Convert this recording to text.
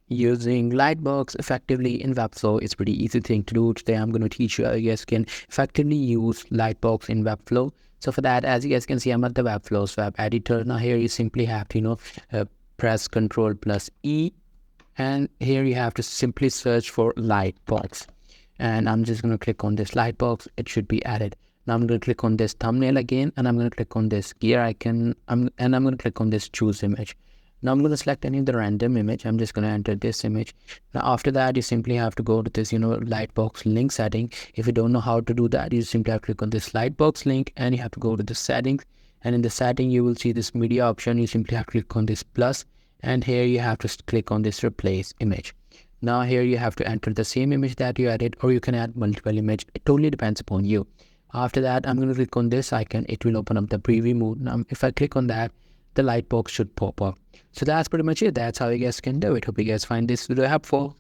Using Lightbox effectively in Webflow is pretty easy thing to do. Today I'm going to teach you how you guys can effectively use Lightbox in Webflow. So for that, as you guys can see, I'm at the Webflow's web editor. Now here you simply have to press Control plus E, and here you have to simply search for Lightbox, and I'm just going to click on this Lightbox. It should be added. Now I'm going to click on this thumbnail again, and I'm going to click on this gear icon, and I'm going to click on this choose image. Now I'm going to select any of the random image. I'm just going to enter this image. Now after that, you simply have to go to this Lightbox link setting. If you don't know how to do that, you simply have to click on this Lightbox link, and you have to go to the settings, and in the setting you will see this media option. You simply have to click on this plus, and here you have to click on this replace image. Now here you have to enter the same image that you added, or you can add multiple image. It totally depends upon you. After that, I'm going to click on this icon. It will open up the preview mode. Now if I click on that, the Lightbox should pop up. So that's pretty much it. That's how you guys can do it. Hope you guys find this video helpful.